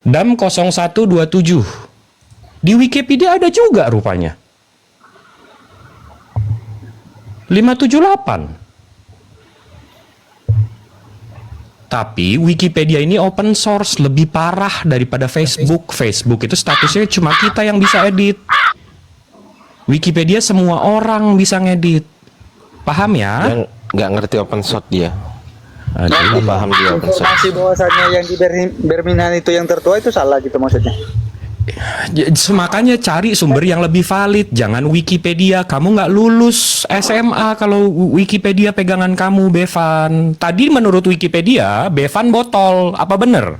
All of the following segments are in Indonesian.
DAM 0127. Di Wikipedia ada juga rupanya. 578. Tapi Wikipedia ini open source, lebih parah daripada Facebook. Facebook itu statusnya cuma kita yang bisa edit. Wikipedia semua orang bisa ngedit. Paham ya? Dia nggak ngerti open source dia. Aduh. Nggak paham dia open source. Informasi bahwasannya yang di Birmingham itu yang tertua itu salah gitu maksudnya. Makanya cari sumber yang lebih valid. Jangan Wikipedia. Kamu nggak lulus SMA kalau Wikipedia pegangan kamu, Bevan. Tadi menurut Wikipedia, Bevan botol. Apa bener?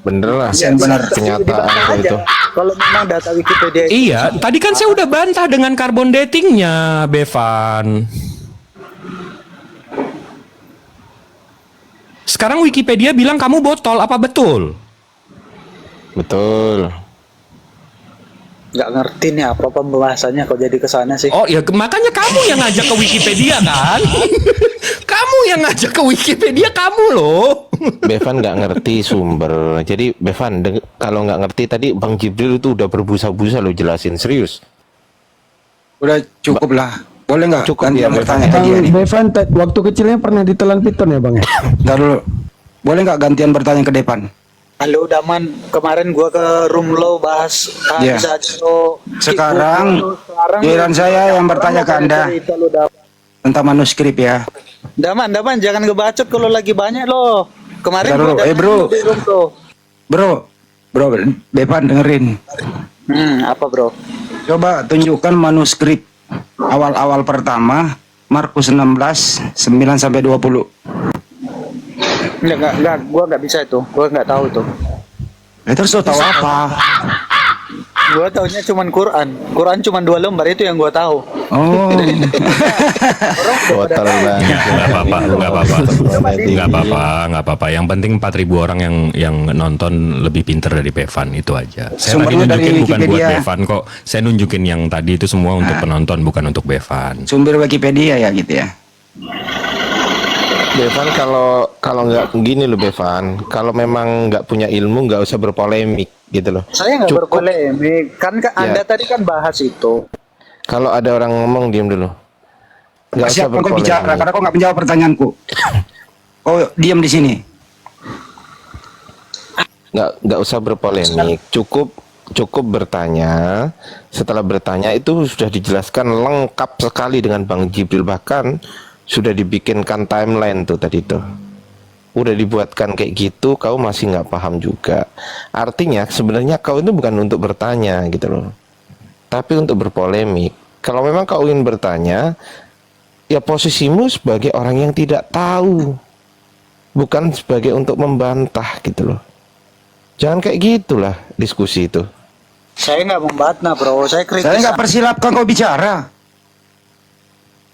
Bener lah. Iya, benar. Kenyataan Aja. itu. Kalau memang data Wikipedia itu Iya, tadi kan saya udah bantah dengan carbon datingnya, Bevan. Sekarang Wikipedia bilang kamu botol, apa betul? Betul. nggak ngerti nih apa pembahasannya kok jadi kesana sih. Oh ya, makanya kamu yang ngajak ke Wikipedia kan? Kamu yang ngajak ke Wikipedia, kamu loh. Bevan nggak ngerti sumber. Jadi Bevan, kalau nggak ngerti tadi Bang Jibril itu udah berbusa-busa lo jelasin serius. Udah cukup lah. Boleh nggak? Cukup Ganti ya, yang bertanya Bevan. tadi ini. Bevan, waktu kecilnya pernah ditelan piton ya bang ya? Ntar dulu. Boleh nggak gantian bertanya ke depan? Halo Daman, kemarin gua ke room lo bahas Iya. bisa aja lo. Sekarang, giliran saya yang bertanya ke Anda. Tentang manuskrip ya. Daman, jangan ngebacot kalau lagi banyak lo. Kemarin Ntar dulu. gua datang Bro. di room lo. Bro, Bevan dengerin. Apa bro? Coba tunjukkan manuskrip awal-awal pertama Markus 16 9 sampai 20. Enggak, gua nggak bisa itu. Gua nggak tahu itu. Terus lo tahu apa? Gua taunya cuman Quran. Quran cuman 2 lembar itu yang gua tahu. Oh. Botol banget. Nggak apa-apa. Yang penting 4.000 orang yang nonton lebih pinter dari Bevan, itu aja. Saya tadi Sumbernya dari nunjukin bukan buat Wikipedia. Bevan kok. Saya nunjukin yang tadi itu semua untuk penonton, bukan untuk Bevan. Sumber Wikipedia ya gitu ya. Bevan kalau nggak gini loh Bevan, kalau memang nggak punya ilmu nggak usah berpolemik gitu loh. Saya nggak Cukup. berpolemik. Kan Anda tadi kan bahas itu. Kalau ada orang ngomong diam dulu. Nggak usah Siapa kau bicara berpolemik. karena kau nggak menjawab pertanyaanku. Kau diam di sini. Nggak usah berpolemik. Cukup bertanya. Setelah bertanya itu sudah dijelaskan lengkap sekali dengan Bang Jibril, bahkan sudah dibikinkan timeline tuh tadi tuh. Udah dibuatkan kayak gitu, kau masih nggak paham juga. Artinya sebenarnya kau itu bukan untuk bertanya gitu loh, tapi untuk berpolemik. Kalau memang kau ingin bertanya, ya posisimu sebagai orang yang tidak tahu, bukan sebagai untuk membantah gitu loh. Jangan kayak gitulah diskusi itu. Saya nggak membantah bro. Saya kritis. Saya nggak persilapkan kau bicara.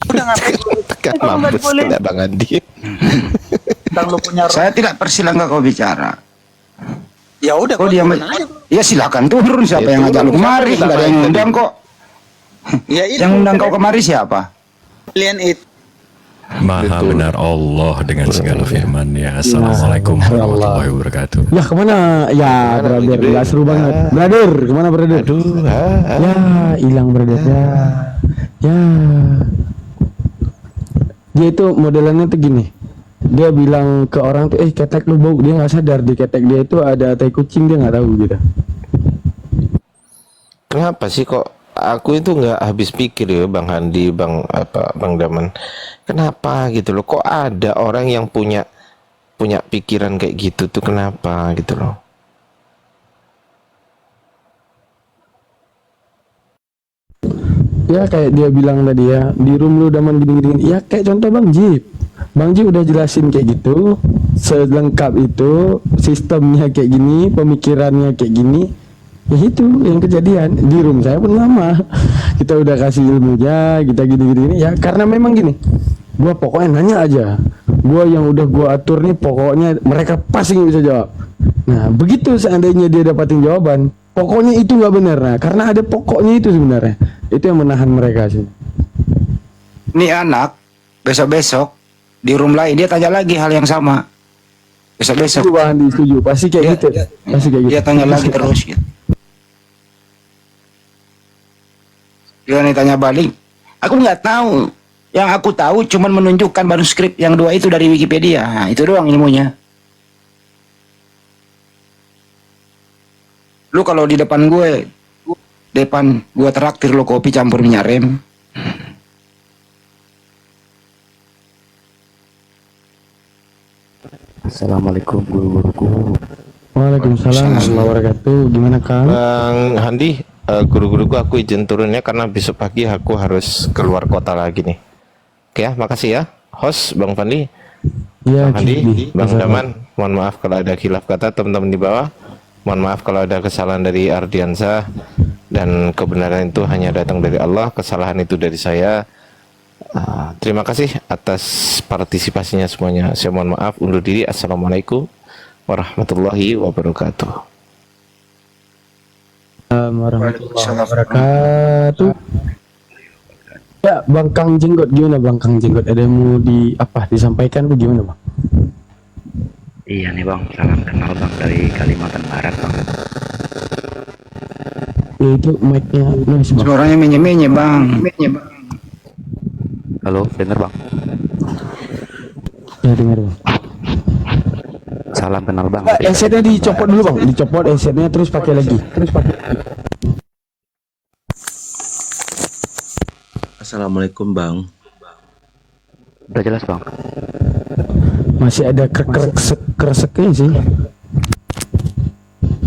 Udah ngapain? Tekan mampus kena Bang Andi. Tentang lu punya Saya tidak persilahkan kau bicara. Ya udah. Kau gua diam. turun aja. Ya silakan turun. Siapa Ya, yang ngajak lu turun. kemari? Siapa Nggak ada yang yang ngundang kok. Ya itu. Yang ngundang kau kemari siapa? Kalian itu. Maha Betul. benar Allah dengan segala firman-Nya. Assalamualaikum warahmatullahi wabarakatuh. Ya kemana? Ya brother, nggak seru banget. Brother, kemana brother? Ya hilang brother ya. Dia itu modelannya tuh gini. Dia bilang ke orang tuh, ketek lu bau. Dia nggak sadar di ketek dia itu ada tai kucing, dia nggak tahu gitu. Kenapa sih kok aku itu nggak habis pikir ya Bang Handi, Bang Daman. Kenapa gitu loh? Kok ada orang yang punya pikiran kayak gitu tuh, kenapa gitu loh? Ya kayak dia bilang tadi ya, di room lu daman gini-gini. Ya kayak contoh Bang Jip. Bang Jip udah jelasin kayak gitu, selengkap itu, sistemnya kayak gini, pemikirannya kayak gini. Ya itu yang kejadian di room saya pun lama. Kita udah kasih ilmunya, kita gini-gini ya karena memang gini. Gua pokoknya nanya aja. Gua yang udah gua atur nih pokoknya mereka pasti nggak bisa jawab. Nah, begitu seandainya dia dapatin jawaban, pokoknya itu nggak benar. Nah, karena ada pokoknya itu sebenarnya. Itu yang menahan mereka sih. Ini anak besok-besok di room lain dia tanya lagi hal yang sama. Besok-besok Setuju Bang Andi, setuju. Pasti kayak gitu. Pasti kayak gitu. dia tanya lagi terus gitu. Dia nih tanya balik. Aku nggak tahu. Yang aku tahu cuman menunjukkan manuskrip yang 2 itu dari Wikipedia. Nah, itu doang ilmunya. Lu kalau di depan gue traktir lo kopi campur minyak rem. Assalamualaikum guru-guruku. Waalaikumsalam warahmatullahi wabarakatuh. Gimana Kang? Bang Handi, guru-guruku aku izin turunnya karena besok pagi aku harus keluar kota lagi nih. Oke ya, makasih ya. Host Bang Fandi, Iya, Bang Handi, Kiki. Bang Daman, mohon maaf kalau ada khilaf kata teman-teman di bawah. Mohon maaf kalau ada kesalahan dari Ardiansa, dan kebenaran itu hanya datang dari Allah, kesalahan itu dari saya. Terima kasih atas partisipasinya semuanya. Saya mohon maaf, undur diri. Assalamualaikum warahmatullahi wabarakatuh. Warahmatullahi wabarakatuh. Ya, Bang Kang Jenggot gimana Bang Kang Jenggot? Ada yang mau disampaikan tuh gimana Bang? Iya nih bang, salam kenal bang dari Kalimantan Barat bang. Ya, itu mic-nya noise Bang. Suaranya menye-menye bang. Halo, denger bang. Ya dengar Bang. Salam kenal bang. Headsetnya dicopot dulu Bang, dicopot headsetnya terus pakai lagi. Assalamualaikum bang. Udah jelas bang. Masih ada kreseknya sih.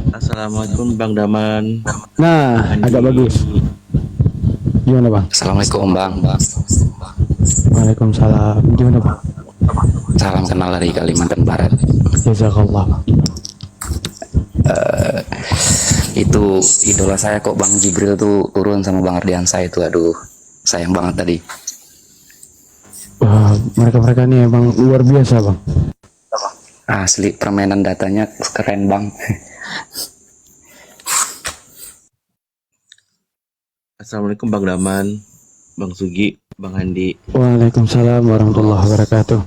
Assalamualaikum bang Daman. Nah, agak bagus. Gimana Bang? Assalamualaikum bang. Waalaikumsalam. Gimana Bang? Salam kenal dari Kalimantan Barat. Jazakallah. Itu idola saya kok Bang Jibril tuh turun sama Bang Ardiansa itu, aduh sayang banget tadi. Wah, mereka ini emang luar biasa Bang. Asli permainan datanya keren bang. Assalamualaikum bang Daman, bang Sugi, bang Handi. Waalaikumsalam warahmatullahi wabarakatuh.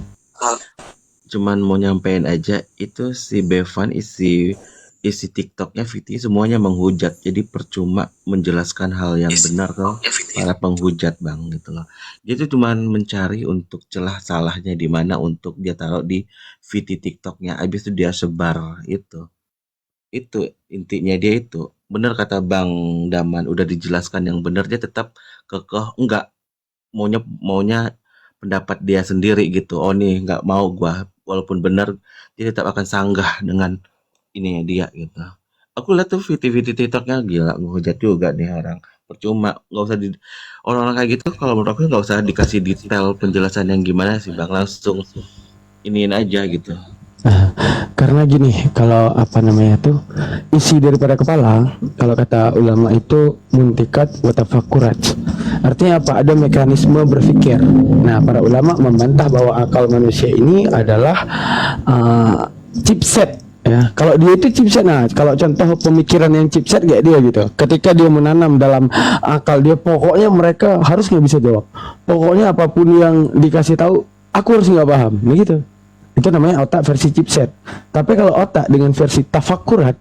Cuman mau nyampein aja, itu si Bevan isi TikToknya Viti semuanya menghujat, jadi percuma menjelaskan hal yang benar tuh para penghujat bang gitu loh. Dia tuh cuman mencari untuk celah salahnya di mana untuk dia taruh di Viti TikToknya, habis itu dia sebar itu intinya dia itu. Bener kata bang Daman, udah dijelaskan yang benar dia tetap kekeh enggak, maunya pendapat dia sendiri gitu. Oh nih nggak mau gua, walaupun benar dia tetap akan sanggah dengan ini ya dia gitu. Aku lihat tuh video-video TikToknya gila, ngehujat juga nih orang. Percuma, nggak usah orang-orang kayak gitu. Kalau menurut aku nggak usah dikasih detail penjelasan yang gimana sih bang, langsung iniin aja gitu. Karena gini, kalau isi daripada kepala, kalau kata ulama itu muntikat wa tafakkurat. Artinya apa? Ada mekanisme berpikir. Nah, para ulama membantah bahwa akal manusia ini adalah chipset. Ya, kalau dia itu chipset, nah kalau contoh pemikiran yang chipset kayak dia gitu, ketika dia menanam dalam akal dia, pokoknya mereka harus nggak bisa jawab, pokoknya apapun yang dikasih tahu aku harus nggak paham, begitu. Itu namanya otak versi chipset. Tapi kalau otak dengan versi tafakurat,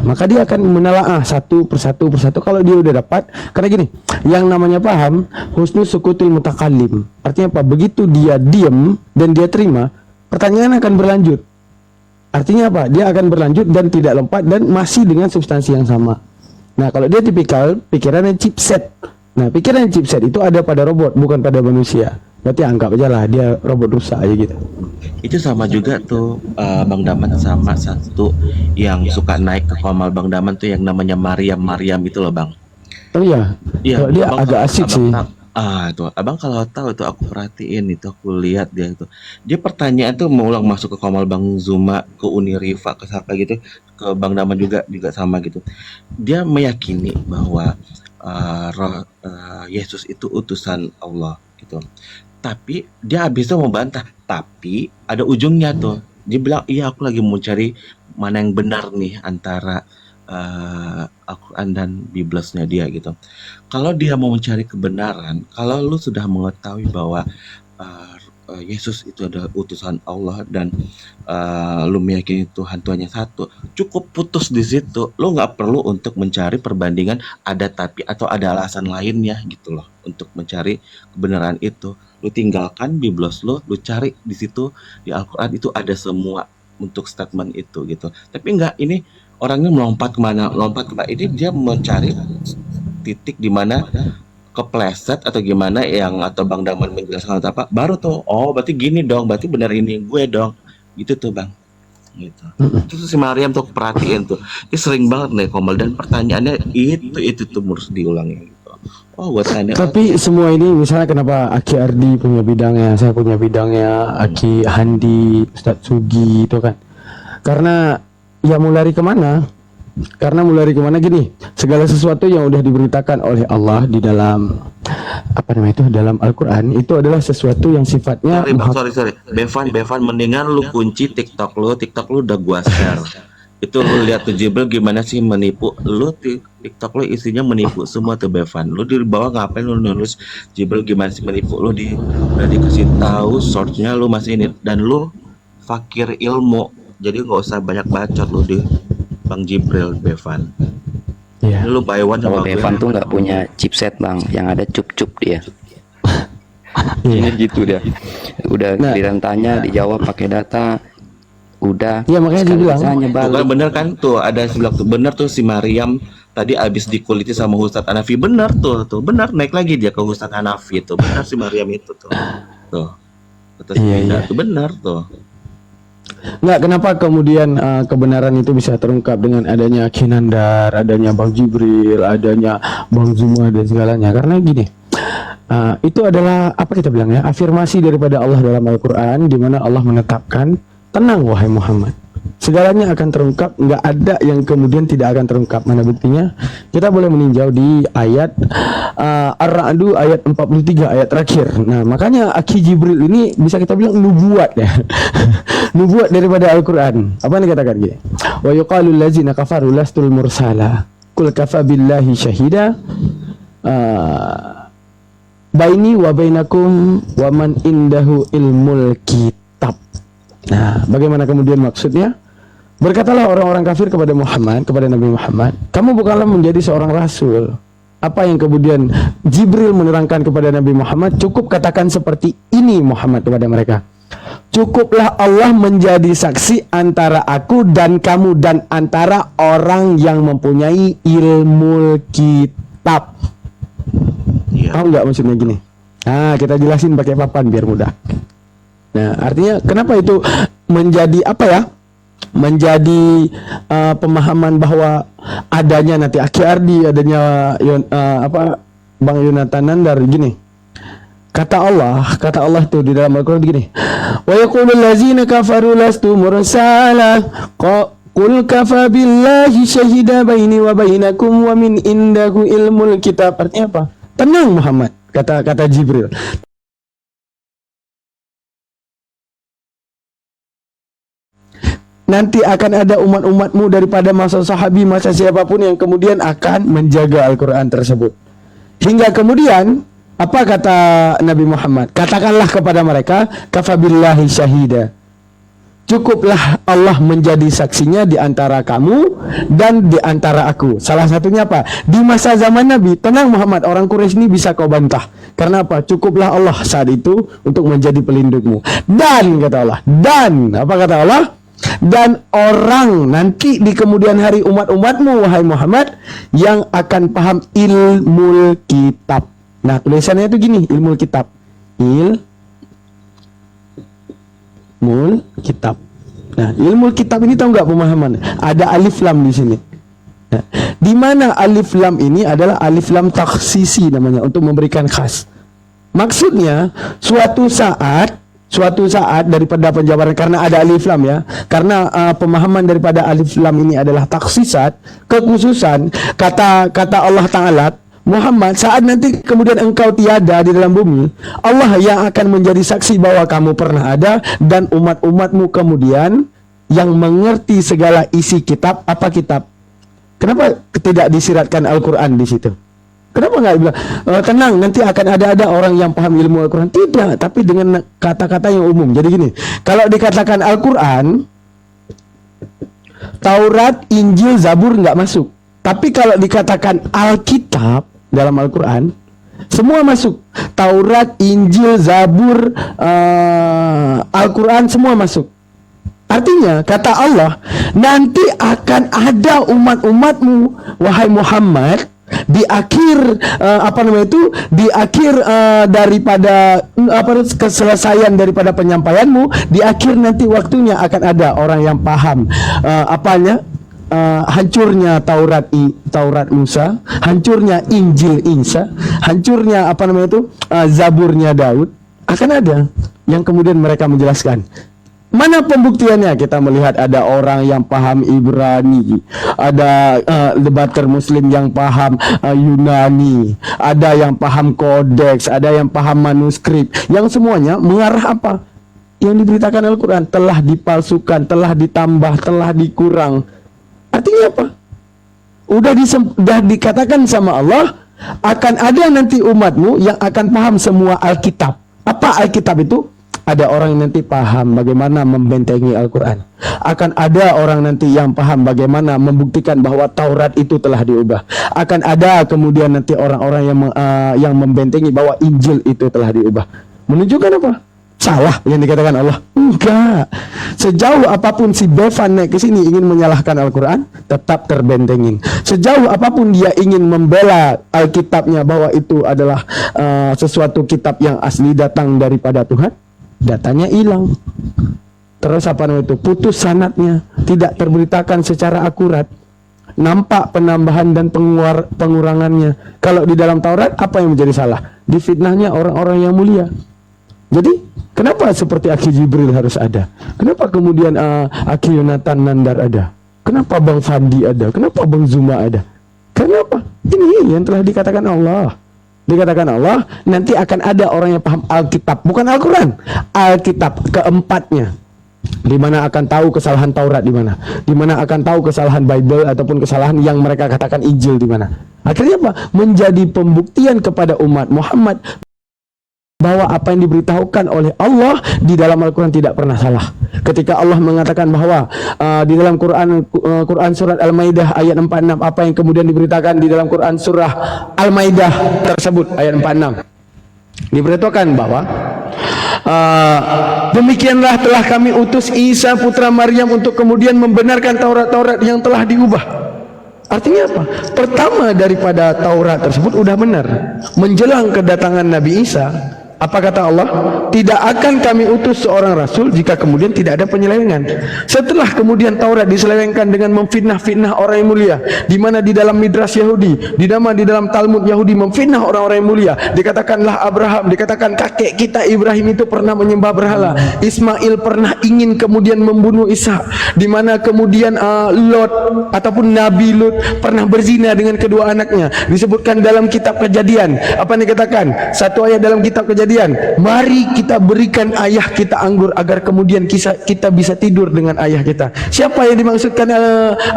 maka dia akan menelaah satu persatu. Kalau dia udah dapat, karena gini, yang namanya paham husnul sukutil mutakallim. Artinya apa? Begitu dia diam dan dia terima, pertanyaan akan berlanjut. Artinya apa? Dia akan berlanjut dan tidak lompat dan masih dengan substansi yang sama. Nah, kalau dia tipikal pikirannya chipset. Nah, pikiran chipset itu ada pada robot, bukan pada manusia. Berarti anggap aja lah dia robot rusak aja gitu. Itu sama juga tuh Bang Daman sama satu yang suka naik ke komal Bang Daman tuh yang namanya Mariam itu loh Bang. Oh iya. Iya, Kalau dia abang agak asik sih. itu abang kalau tahu itu aku perhatiin itu, aku lihat dia itu. Dia pertanyaan tuh mengulang masuk ke komal Bang Zuma, ke Uniriva, ke siapa gitu, ke Bang Daman juga sama gitu. Dia meyakini bahwa Yesus itu utusan Allah gitu. Tapi dia habis itu membantah, tapi ada ujungnya tuh. Dia bilang, iya aku lagi mau cari mana yang benar nih antara Al-Quran dan Biblesnya dia gitu. Kalau dia mau mencari kebenaran, kalau lu sudah mengetahui bahwa Yesus itu adalah utusan Allah dan lu meyakini Tuhan Tuhannya satu, cukup putus di situ. Lu nggak perlu untuk mencari perbandingan ada tapi atau ada alasan lainnya gitu loh untuk mencari kebenaran itu. Lu tinggalkan biblos lu cari di situ di Al-Quran itu ada semua untuk statement itu gitu. Tapi enggak, ini orangnya melompat kemana ini dia mencari titik di mana kepleset atau gimana yang atau Bang Daman menjelaskan atau apa baru tuh oh berarti gini dong, berarti benar ini gue dong gitu tuh Bang gitu. Terus si Mariam tuh perhatiin tuh dia sering banget nih komel dan pertanyaannya itu tuh harus diulangi gitu. Oh gue tanya Tapi semua ini misalnya kenapa Aki Ardi punya bidangnya, saya punya bidangnya, Aki Handi, Ustadz Sugi itu kan. Karena ya mau lari kemana? Karena mulai dari kemana gini, segala sesuatu yang udah diberitakan oleh Allah di dalam dalam Al-Quran itu adalah sesuatu yang sifatnya sorry Bevan mendingan lu kunci TikTok lu udah gua share itu lu lihat tuh Jibril gimana sih menipu lu, TikTok lu isinya menipu semua tuh Bevan. Lu di bawah ngapain lu nulis Jibril gimana sih menipu, lu udah dikasih tahu source-nya, lu masih ini dan lu fakir ilmu jadi nggak usah banyak bacot lu di Bang Jibril Bevan. Iya. Lu buy one Kalau sama Bevan gue. tuh nggak punya chipset Bang, yang ada cup-cup dia. Iya. Gitu dia. Udah Nah. giliran tanya dijawab pakai data. Udah. Iya, makanya dia bilang. Sekali Tuh kan bener kan tuh ada sebelah tuh bener tuh si Mariam tadi abis dikuliti sama Ustadz Hanafi bener tuh bener naik lagi dia ke Ustadz Hanafi itu bener si Mariam itu tuh kata si Iya, Ida iya. tuh bener tuh. Nggak, kenapa kemudian kebenaran itu bisa terungkap dengan adanya Kinandar, adanya Bang Jibril, adanya Bang Zuma dan segalanya? Karena gini, itu adalah apa kita bilang ya, afirmasi daripada Allah dalam Al-Quran, di mana Allah menetapkan, tenang wahai Muhammad, segalanya akan terungkap, nggak ada yang kemudian tidak akan terungkap. Mana buktinya? Kita boleh meninjau di ayat Ar-Ra'du ayat 43 ayat terakhir. Nah makanya Aki Jibril ini bisa kita bilang nubuat ya. Nubuat daripada Al-Quran. Apa yang dikatakan gini? Wa yuqalul ladzina kafaru lastul mursala kul kafa billahi syahida baini wa bainakum wa man indahu ilmul kitab. Nah, bagaimana kemudian maksudnya? Berkatalah orang-orang kafir kepada Muhammad, kepada Nabi Muhammad, kamu bukanlah menjadi seorang rasul. Apa yang kemudian Jibril menerangkan kepada Nabi Muhammad, cukup katakan seperti ini Muhammad kepada mereka. Cukuplah Allah menjadi saksi antara aku dan kamu dan antara orang yang mempunyai ilmu kitab. Iya. Tahu nggak maksudnya gini? Nah, kita jelasin pakai papan biar mudah. Nah, artinya kenapa itu menjadi apa ya? Menjadi pemahaman bahwa adanya nanti Aki Ardi, adanya Bang Yonatan Nandar gini. Kata Allah tuh di dalam Al-Qur'an begini. Wa yaqulul ladzina kafaru lastu mursala qul kafa billahi syahida baini wa bainakum wa min indahu ilmul kitab. Artinya apa? Tenang Muhammad, kata Jibril. Nanti akan ada umat-umatmu daripada masa sahabi, masa siapapun yang kemudian akan menjaga Al-Quran tersebut. Hingga kemudian, apa kata Nabi Muhammad? Katakanlah kepada mereka, kafabillahi syahida. Cukuplah Allah menjadi saksinya di antara kamu dan di antara aku. Salah satunya apa? Di masa zaman Nabi, tenang Muhammad, orang Quraisy ini bisa kau bantah. Karena apa? Cukuplah Allah saat itu untuk menjadi pelindungmu. Dan, kata Allah, dan, apa kata Allah? Dan orang nanti di kemudian hari umat-umatmu wahai Muhammad yang akan paham ilmu kitab. Nah tulisannya itu gini, ilmu kitab, ilmu kitab. Nah ilmu kitab ini tahu nggak pemahaman? Ada alif lam di sini. Nah, di mana alif lam ini adalah alif lam takhsisi namanya, untuk memberikan khas. Maksudnya suatu saat daripada penjabaran, karena ada alif lam ya, karena pemahaman daripada alif lam ini adalah taksisat, kekhususan, kata Allah Ta'ala, Muhammad, saat nanti kemudian engkau tiada di dalam bumi, Allah yang akan menjadi saksi bahwa kamu pernah ada, dan umat-umatmu kemudian yang mengerti segala isi kitab. Apa kitab? Kenapa tidak disiratkan Al-Quran di situ? Kenapa nggak bilang tenang, nanti akan ada orang yang paham ilmu Al-Quran? Tidak, tapi dengan kata-kata yang umum. Jadi gini, kalau dikatakan Al-Quran, Taurat, Injil, Zabur nggak masuk. Tapi kalau dikatakan Alkitab dalam Al-Quran, semua masuk. Taurat, Injil, Zabur, Al-Quran semua masuk. Artinya kata Allah, nanti akan ada umat-umatmu, wahai Muhammad, di akhir di akhir daripada keselesaian daripada penyampaianmu, di akhir nanti waktunya akan ada orang yang paham hancurnya Taurat Musa, hancurnya Injil Isa, hancurnya Zaburnya Daud. Akan ada yang kemudian mereka menjelaskan. Mana pembuktiannya? Kita melihat ada orang yang paham Ibrani, ada debater Muslim yang paham Yunani, ada yang paham kodeks, ada yang paham manuskrip, yang semuanya mengarah apa? Yang diberitakan Al-Quran telah dipalsukan, telah ditambah, telah dikurang. Artinya apa? Udah dikatakan sama Allah, akan ada nanti umatmu yang akan paham semua Alkitab. Apa Alkitab itu? Ada orang yang nanti paham bagaimana membentengi Al-Quran. Akan ada orang nanti yang paham bagaimana membuktikan bahwa Taurat itu telah diubah. Akan ada kemudian nanti orang-orang yang membentengi bahwa Injil itu telah diubah. Menunjukkan apa? Salah yang dikatakan Allah? Enggak. Sejauh apapun si Bevan naik ke sini ingin menyalahkan Al-Quran, tetap terbentengin. Sejauh apapun dia ingin membela Alkitabnya bahwa itu adalah sesuatu kitab yang asli datang daripada Tuhan, datanya hilang. Terus putus sanadnya, tidak terberitakan secara akurat. Nampak penambahan dan pengurangannya. Kalau di dalam Taurat, apa yang menjadi salah? Difitnahnya orang-orang yang mulia. Jadi kenapa seperti Aki Jibril harus ada? Kenapa kemudian Aki Yonatan Nandar ada? Kenapa Bang Fandi ada? Kenapa Bang Zuma ada? Kenapa? Ini yang telah dikatakan Allah. Dikatakan Allah, nanti akan ada orang yang paham Alkitab, bukan Al-Quran, Alkitab keempatnya. Di mana akan tahu kesalahan Taurat di mana? Di mana akan tahu kesalahan Bible ataupun kesalahan yang mereka katakan Injil di mana? Akhirnya apa? Menjadi pembuktian kepada umat Muhammad bahwa apa yang diberitahukan oleh Allah di dalam Al-Quran tidak pernah salah. Ketika Allah mengatakan bahwa di dalam Quran surat Al-Maidah ayat 46, apa yang kemudian diberitakan di dalam Quran surah Al-Maidah tersebut ayat 46, diberitakan bahwa demikianlah telah kami utus Isa putra Maryam untuk kemudian membenarkan Taurat-Taurat yang telah diubah. Artinya apa? Pertama daripada Taurat tersebut udah benar. Menjelang kedatangan Nabi Isa, apa kata Allah? Tidak akan kami utus seorang rasul jika kemudian tidak ada penyelewengan. Setelah kemudian Taurat diselewengkan dengan memfitnah-fitnah orang yang mulia, di mana di dalam Midrash Yahudi, di dalam Talmud Yahudi memfitnah orang-orang yang mulia. Dikatakanlah Abraham, dikatakan kakek kita Ibrahim itu pernah menyembah berhala. Ismail pernah ingin kemudian membunuh Ishak, di mana kemudian Lot ataupun Nabi Lut pernah berzina dengan kedua anaknya. Disebutkan dalam kitab Kejadian. Apa yang dikatakan? Satu ayat dalam kitab Kejadian, mari kita berikan ayah kita anggur agar kemudian kita bisa tidur dengan ayah kita. Siapa yang dimaksudkan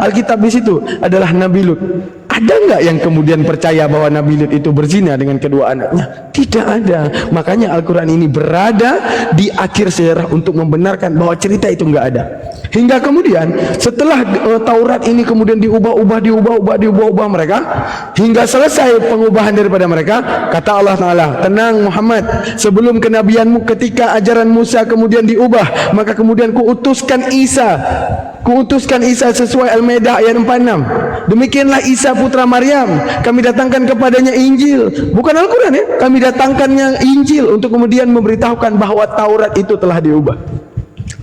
Alkitab di situ? Adalah Nabi Lut. Ada nggak yang kemudian percaya bahwa Nabi Lut itu berzina dengan kedua anaknya? Tidak ada. Makanya Al-Quran ini berada di akhir sejarah untuk membenarkan bahwa cerita itu nggak ada. Hingga kemudian setelah Taurat ini kemudian diubah mereka, hingga selesai pengubahan daripada mereka, kata Allah Ta'ala, tenang Muhammad, sebelum kenabianmu ketika ajaran Musa kemudian diubah, maka kemudian kuutuskan Isa sesuai Al-Maidah ayat 46. Demikianlah Isa putra Maryam, kami datangkan kepadanya Injil, bukan Al-Quran ya, kami datangkannya Injil untuk kemudian memberitahukan bahwa Taurat itu telah diubah.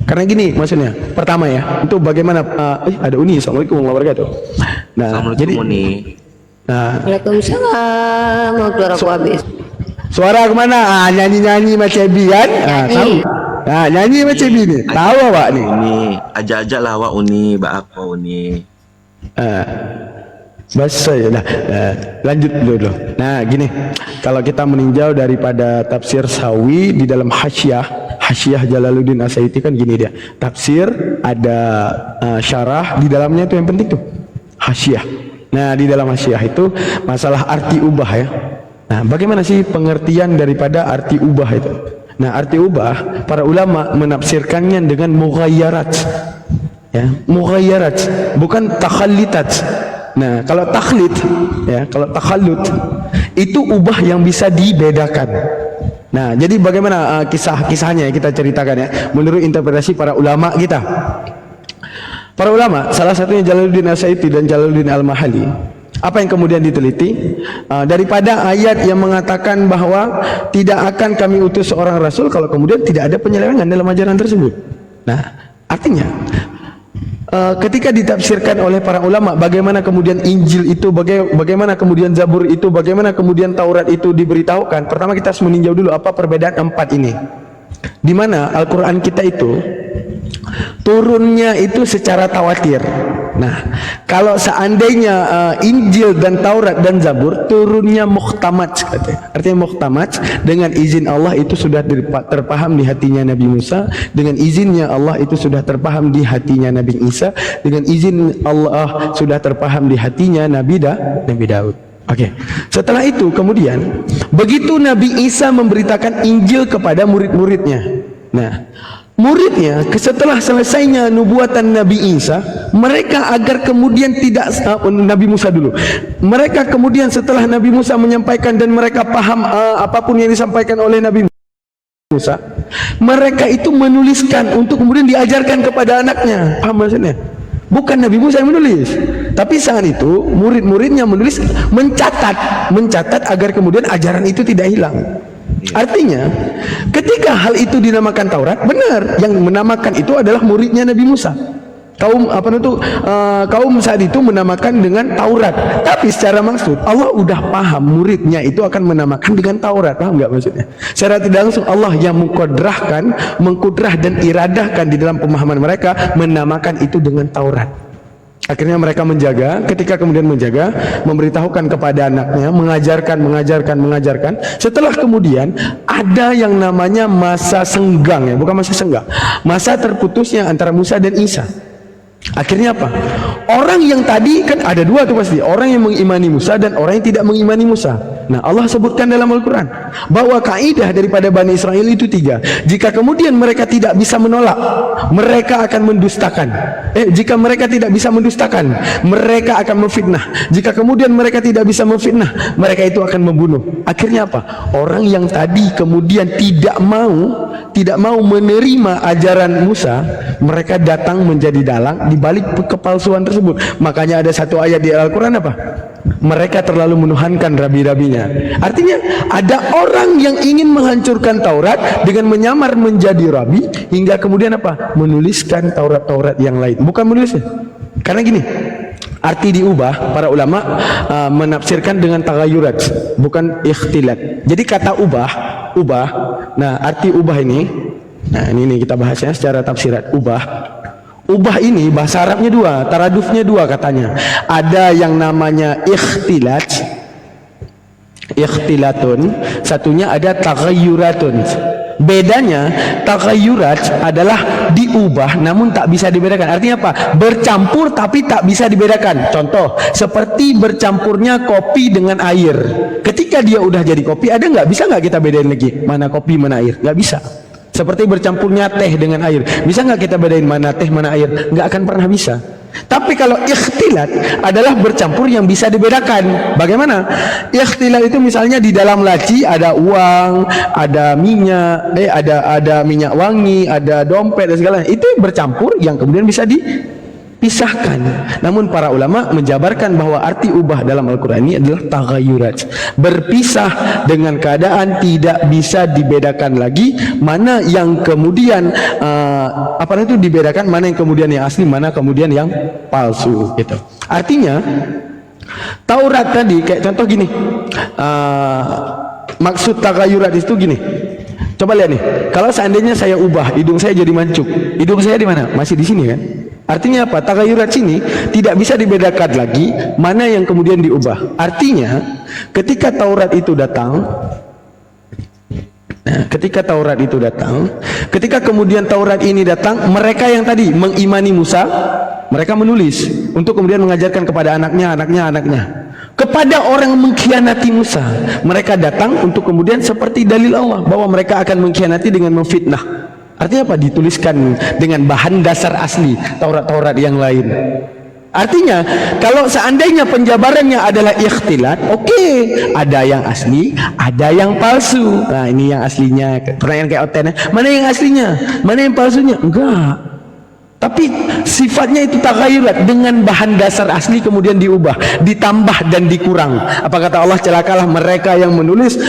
Karena gini maksudnya, pertama ya, itu bagaimana ada Uni, Assalamualaikum warahmatullahi wabarakatuh. Nah, Assalamualaikum jadi Uni. Waalaikumsalam. Mau keluar aku habis. Suara kemana? Nyanyi-nyanyi macam Ebi kan? Tahu? Nyanyi macam Ebi ni. Tahu awak ni? Uni, ajak-ajak lah awak Uni, apa Uni. Bahasa ya dah. Lanjut dulu. Nah, gini. Kalau kita meninjau daripada tafsir Sawi di dalam Hasyiah Jalaluddin As-Suyuti kan gini dia. Tafsir ada syarah di dalamnya itu yang penting tuh. Hasyiah. Nah, di dalam Hasyiah itu masalah arti ubah ya. Nah, bagaimana sih pengertian daripada arti ubah itu? Nah, arti ubah para ulama menafsirkannya dengan mughayyarat. Ya, mughayyarat, bukan takhallitat. Nah, kalau takhlid ya, kalau takhallut itu ubah yang bisa dibedakan. Nah, jadi bagaimana kisah-kisahnya kita ceritakan ya, menurut interpretasi para ulama kita. Para ulama, salah satunya Jalaluddin As-Suyuti dan Jalaluddin Al-Mahali. Apa yang kemudian diteliti? Daripada ayat yang mengatakan bahwa tidak akan kami utus seorang rasul kalau kemudian tidak ada penyelewengan dalam ajaran tersebut. Nah, artinya ketika ditafsirkan oleh para ulama bagaimana kemudian Injil itu, bagaimana kemudian Zabur itu, bagaimana kemudian Taurat itu diberitahukan, pertama kita harus meninjau dulu apa perbedaan empat ini. Di mana Al-Quran kita itu turunnya itu secara tawatir. Nah, kalau seandainya Injil dan Taurat dan Zabur turunnya muhtamat, katanya. Artinya muhtamat dengan izin Allah itu sudah terpaham di hatinya Nabi Musa, dengan izinnya Allah itu sudah terpaham di hatinya Nabi Isa, dengan izin Allah sudah terpaham di hatinya Nabi Daud. Oke. Setelah itu kemudian begitu Nabi Isa memberitakan Injil kepada murid-muridnya. Nah, muridnya setelah selesainya nubuatan Nabi Isa, mereka agar kemudian tidak Nabi Musa dulu. Mereka kemudian setelah Nabi Musa menyampaikan dan mereka paham apapun yang disampaikan oleh Nabi Musa, mereka itu menuliskan untuk kemudian diajarkan kepada anaknya. Paham maksudnya? Bukan Nabi Musa yang menulis, tapi saat itu murid-muridnya menulis, mencatat agar kemudian ajaran itu tidak hilang. Artinya ketika hal itu dinamakan Taurat, benar yang menamakan itu adalah muridnya Nabi Musa. Kaum saat itu menamakan dengan Taurat, tapi secara maksud Allah udah paham muridnya itu akan menamakan dengan Taurat. Paham nggak maksudnya? Secara tidak langsung Allah yang mengkudrah dan iradahkan di dalam pemahaman mereka menamakan itu dengan Taurat. Akhirnya mereka menjaga, ketika kemudian menjaga, memberitahukan kepada anaknya, mengajarkan. Setelah kemudian ada yang namanya masa senggang ya, bukan masa senggang, masa terputusnya antara Musa dan Isa. Akhirnya apa? Orang yang tadi kan ada dua tuh pasti, orang yang mengimani Musa dan orang yang tidak mengimani Musa. Nah, Allah sebutkan dalam Al-Quran bahwa kaidah daripada Bani Israel itu tiga. Jika kemudian mereka tidak bisa menolak, mereka akan mendustakan. Jika mereka tidak bisa mendustakan, mereka akan memfitnah. Jika kemudian mereka tidak bisa memfitnah, mereka itu akan membunuh. Akhirnya apa? Orang yang tadi kemudian tidak mau menerima ajaran Musa, mereka datang menjadi dalang di balik kepalsuan tersebut. Makanya ada satu ayat di Al-Quran apa? Mereka terlalu menuhankan rabi-rabinya. Artinya ada orang yang ingin menghancurkan Taurat dengan menyamar menjadi rabi, hingga kemudian apa? Menuliskan Taurat-Taurat yang lain. Bukan menulisnya. Karena gini, arti diubah para ulama menafsirkan dengan tagayurat, bukan ikhtilat. Jadi kata ubah. Nah, arti ubah ini, nah ini kita bahasnya secara tafsirat. Ubah ini bahasa Arabnya dua, taradufnya dua katanya. Ada yang namanya ikhtilatun, satunya ada tagayyuratun. Bedanya tagayyurat adalah diubah namun tak bisa dibedakan. Artinya apa? Bercampur tapi tak bisa dibedakan. Contoh, seperti bercampurnya kopi dengan air. Ketika dia udah jadi kopi, bisa nggak kita bedain lagi mana kopi mana air? Nggak bisa. Seperti bercampurnya teh dengan air, bisa nggak kita bedain mana teh mana air? Nggak akan pernah bisa. Tapi kalau ikhtilat adalah bercampur yang bisa dibedakan. Bagaimana? Ikhtilat itu misalnya di dalam laci ada uang, ada minyak, ada minyak wangi, ada dompet dan segalanya. Itu bercampur yang kemudian bisa dipisahkan. Namun para ulama menjabarkan bahwa arti ubah dalam Al-Quran ini adalah tagayyurat, berpisah dengan keadaan tidak bisa dibedakan lagi mana yang kemudian dibedakan, mana yang kemudian yang asli, mana kemudian yang palsu gitu. Artinya Taurat tadi kayak contoh gini, maksud tagayyurat itu gini. Coba lihat nih, kalau seandainya saya ubah hidung saya jadi mancuk, hidung saya di mana? Masih di sini kan? Artinya apa? Tagayyurat sini tidak bisa dibedakan lagi mana yang kemudian diubah. Artinya ketika Taurat itu datang, ketika kemudian Taurat ini datang, mereka yang tadi mengimani Musa, Mereka menulis untuk kemudian mengajarkan kepada anaknya. Kepada orang yang mengkhianati Musa, mereka datang untuk kemudian seperti dalil Allah bahwa mereka akan mengkhianati dengan memfitnah. Artinya apa? Dituliskan dengan bahan dasar asli Taurat-Taurat yang lain. Artinya kalau seandainya penjabarannya adalah ikhtilat, oke, ada yang asli, ada yang palsu. Nah, ini yang aslinya. Pertanyaan kayak Oten, mana yang aslinya, mana yang palsunya? Enggak. Tapi sifatnya itu taghayurat, dengan bahan dasar asli kemudian diubah, ditambah dan dikurang. Apa kata Allah? Celakalah mereka yang menulis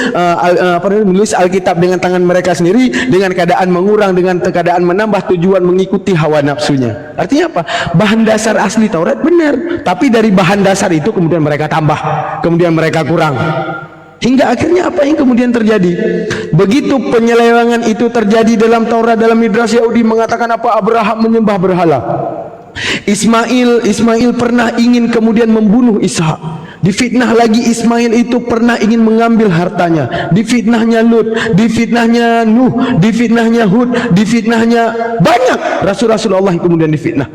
menulis Alkitab dengan tangan mereka sendiri, dengan keadaan mengurang, dengan keadaan menambah, tujuan mengikuti hawa nafsunya. Artinya apa? Bahan dasar asli Taurat benar, tapi dari bahan dasar itu kemudian mereka tambah, kemudian mereka kurang. Hingga akhirnya apa yang kemudian terjadi? Begitu penyelewengan itu terjadi dalam Taurat, dalam Midrash Yahudi mengatakan apa? Abraham menyembah berhala. Ismail pernah ingin kemudian membunuh Ishak. Difitnah lagi Ismail itu pernah ingin mengambil hartanya. Difitnahnya Lut, difitnahnya Nuh, difitnahnya Hud, difitnahnya banyak rasul-rasul Allah yang kemudian difitnah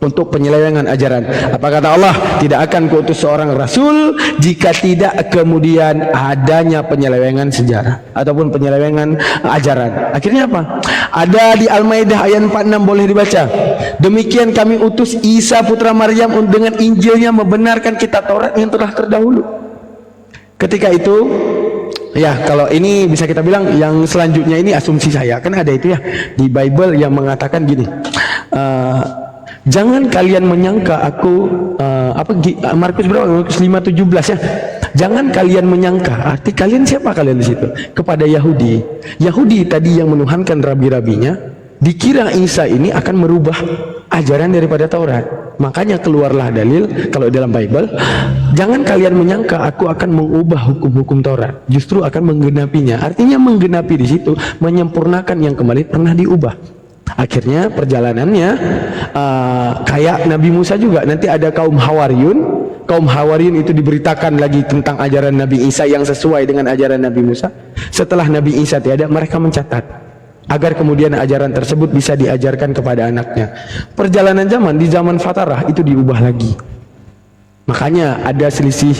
untuk penyelewengan ajaran. Apa kata Allah? Tidak akan kuutus seorang rasul jika tidak kemudian adanya penyelewengan sejarah ataupun penyelewengan ajaran. Akhirnya apa? Ada di Al-Maidah ayat 46, boleh dibaca. Demikian kami utus Isa putra Maryam dengan Injilnya membenarkan kitab Taurat yang telah terdahulu. Ketika itu, ya, kalau ini bisa kita bilang yang selanjutnya ini asumsi saya, kan ada itu ya di Bible yang mengatakan gini, jangan kalian menyangka aku Markus berapa? Markus 5:17 ya. Jangan kalian menyangka. Arti kalian siapa kalian di situ? Kepada Yahudi. Yahudi tadi yang menuhankan rabi-rabinya, dikira Isa ini akan merubah ajaran daripada Taurat. Makanya keluarlah dalil kalau dalam Bible, jangan kalian menyangka aku akan mengubah hukum-hukum Taurat. Justru akan menggenapinya. Artinya menggenapi di situ, menyempurnakan yang kemarin pernah diubah. Akhirnya perjalanannya kayak Nabi Musa juga, nanti ada kaum Hawariyun itu diberitakan lagi tentang ajaran Nabi Isa yang sesuai dengan ajaran Nabi Musa. Setelah Nabi Isa tiada, mereka mencatat agar kemudian ajaran tersebut bisa diajarkan kepada anaknya. Perjalanan zaman, di zaman Fatarah itu diubah lagi. Makanya ada selisih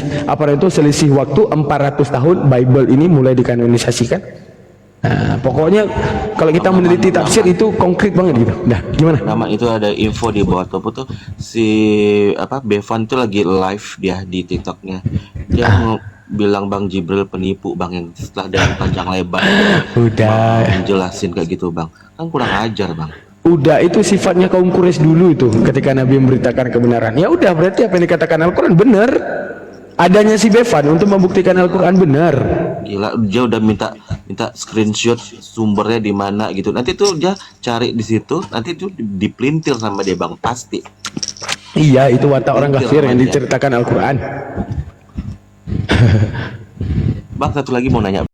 selisih waktu 400 tahun Bible ini mulai dikanonisasikan. Nah, pokoknya kalau kita meneliti tafsir itu konkret banget gitu. Nah, gimana? Nama itu ada info di bawah topo tuh, si Bevan tuh lagi live dia di TikToknya. Dia bilang Bang Jibril penipu Bang, yang setelah dengan panjang lebar Udah menjelasin kayak gitu Bang. Kan kurang ajar Bang. Udah, itu sifatnya kaum Quraisy dulu itu ketika Nabi memberitakan kebenaran. Ya udah, berarti apa yang dikatakan Al-Quran benar. Adanya si Bevan untuk membuktikan Al-Quran benar. Gila, dia udah minta screenshot sumbernya di mana gitu. Nanti tuh dia cari di situ, nanti tuh dipelintir sama dia Bang, pasti. Iya, itu watak orang kafir yang diceritakan Al-Quran. Bang, satu lagi mau nanya.